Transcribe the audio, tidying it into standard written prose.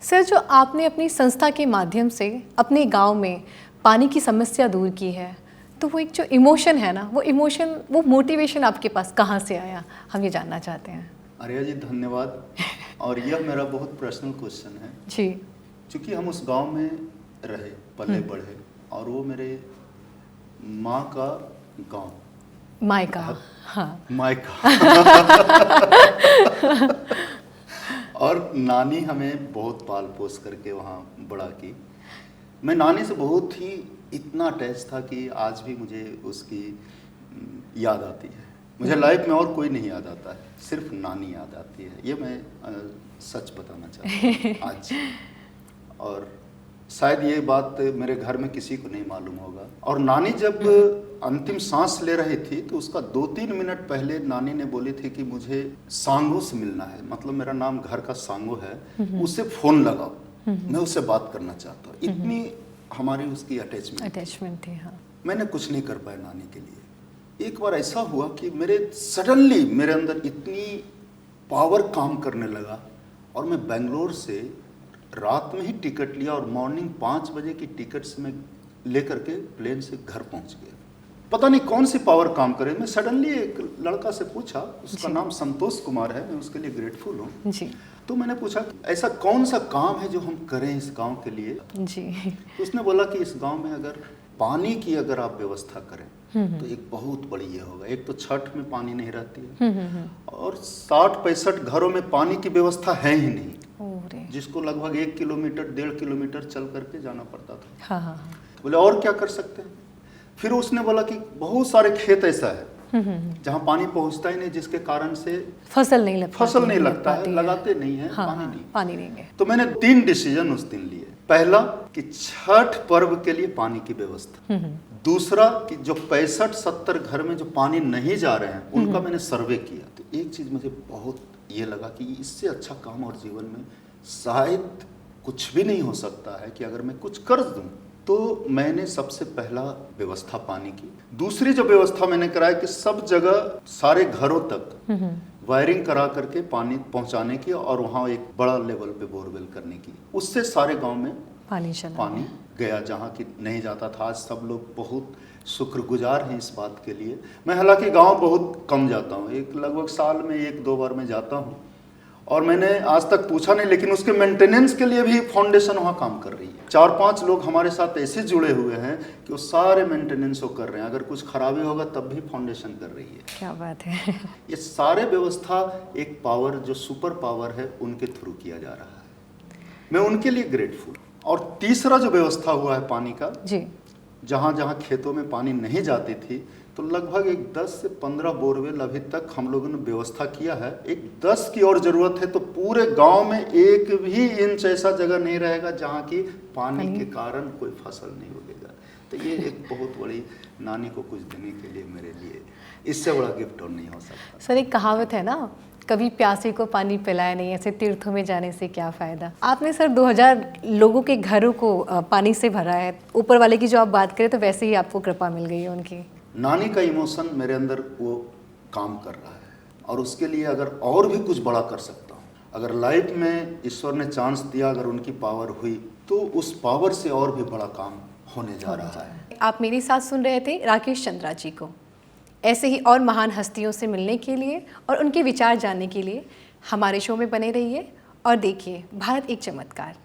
Sir, जो आपने अपनी संस्था के माध्यम से अपने गांव में पानी की समस्या दूर की है, तो वो एक जो इमोशन है ना, वो इमोशन, वो मोटिवेशन आपके पास कहाँ से आया, हम ये जानना चाहते हैं। आर्या जी धन्यवाद। और यह मेरा बहुत पर्सनल क्वेश्चन है जी। क्योंकि हम उस गांव में रहे, पले बढ़े, और वो मेरे माँ का गांव, मायका। हाँ। मायका। और नानी हमें बहुत पाल पोस करके वहाँ बड़ा की। मैं नानी से बहुत ही इतना अटैच था कि आज भी मुझे उसकी याद आती है। मुझे लाइफ में और कोई नहीं याद आता है, सिर्फ नानी याद आती है। ये मैं सच बताना चाहता हूँ आज। और शायद ये बात मेरे घर में किसी को नहीं मालूम होगा। और नानी जब अंतिम सांस ले रही थी तो उसका 2-3 मिनट पहले नानी ने बोली थी कि मुझे सांगो से मिलना है, मतलब मेरा नाम घर का सांगो है, उससे फोन लगाओ, मैं उससे बात करना चाहता हूँ। इतनी हमारी उसकी अटैचमेंट थी। हाँ। मैंने कुछ नहीं कर पाया नानी के लिए। एक बार ऐसा हुआ कि सडनली मेरे अंदर इतनी पावर काम करने लगा और मैं बेंगलोर से रात में ही टिकट लिया और मॉर्निंग 5 बजे की टिकट से मैं लेकर के प्लेन से घर पहुंच गया। पता नहीं कौन सी पावर काम करे। मैं सडनली एक लड़का से पूछा, उसका नाम संतोष कुमार है, मैं उसके लिए ग्रेटफुल हूँ जी। तो मैंने पूछा ऐसा कौन सा काम है जो हम करें इस गांव के लिए जी। तो उसने बोला कि इस गांव में अगर पानी की अगर आप व्यवस्था करें तो एक बहुत बड़ी ये होगा। एक तो छठ में पानी नहीं रहती है और 60-65 घरों में पानी की व्यवस्था है ही नहीं, जिसको लगभग 1 किलोमीटर 1.5 किलोमीटर चल करके जाना पड़ता था। हाँ। बोले और क्या कर सकते हैं। फिर उसने बोला कि बहुत सारे खेत ऐसा है जहाँ पानी पहुँचता ही नहीं, जिसके कारण से फसल नहीं लगता है, लगाते नहीं है। हाँ, पानी नहीं है। तो मैंने 3 डिसीजन उस दिन लिए। पहला कि छठ पर्व के लिए पानी की व्यवस्था, दूसरा कि जो 65-70 घर में जो पानी नहीं जा रहे हैं उनका मैंने सर्वे किया। तो एक चीज मुझे बहुत ये लगा कि इससे अच्छा काम और जीवन में शायद कुछ भी नहीं हो सकता है कि अगर मैं कुछ कर दूं। तो मैंने सबसे पहला व्यवस्था पानी की। दूसरी जो व्यवस्था मैंने कराई कि सब जगह सारे घरों तक वायरिंग करा करके पानी पहुंचाने की और वहाँ एक बड़ा लेवल पे बोरवेल करने की। उससे सारे गांव में पानी गया जहाँ की नहीं जाता था। आज सब लोग बहुत शुक्रगुजार हैं इस बात के लिए। मैं हालांकि गांव बहुत कम जाता हूँ, लगभग साल में 1-2 बार मैं जाता हूँ और मैंने आज तक पूछा नहीं, लेकिन उसके मेंटेनेंस के लिए भी फाउंडेशन वहाँ काम कर रही है। 4-5 लोग हमारे साथ ऐसे जुड़े हुए हैं कि वो सारे मेंटेनेंस वो कर रहे हैं। अगर कुछ खराबी होगा तब भी फाउंडेशन कर रही है। क्या बात है। ये सारे व्यवस्था एक पावर जो सुपर पावर है उनके थ्रू किया जा रहा है। मैं उनके लिए ग्रेटफुल। और तीसरा जो व्यवस्था हुआ है पानी का जी, जहाँ जहाँ खेतों में पानी नहीं जाती थी तो लगभग 10 से 15 बोरवेल अभी तक हम लोगों ने व्यवस्था किया है। एक 10 की और जरूरत है तो पूरे गांव में एक भी इंच ऐसा जगह नहीं रहेगा जहाँ की पानी के कारण कोई फसल नहीं उगेगा। तो ये एक बहुत बड़ी नानी को कुछ देने के लिए मेरे लिए इससे बड़ा गिफ्ट और नहीं हो सकता। सर, एक कहावत है ना, कभी प्यासे को पानी पिलाया नहीं, ऐसे तीर्थों में जाने से क्या फ़ायदा। आपने सर 2000 लोगों के घरों को पानी से भरा है। ऊपर वाले की जो आप बात करें तो वैसे ही आपको कृपा मिल गई है उनकी। नानी का इमोशन मेरे अंदर वो काम कर रहा है और उसके लिए अगर और भी कुछ बड़ा कर सकता हूँ, अगर लाइफ में ईश्वर ने चांस दिया, अगर उनकी पावर हुई तो उस पावर से और भी बड़ा काम होने जा रहा है। आप मेरे साथ सुन रहे थे राकेश चंद्रा जी को। ऐसे ही और महान हस्तियों से मिलने के लिए और उनके विचार जानने के लिए हमारे शो में बने रहिए और देखिए भारत एक चमत्कार।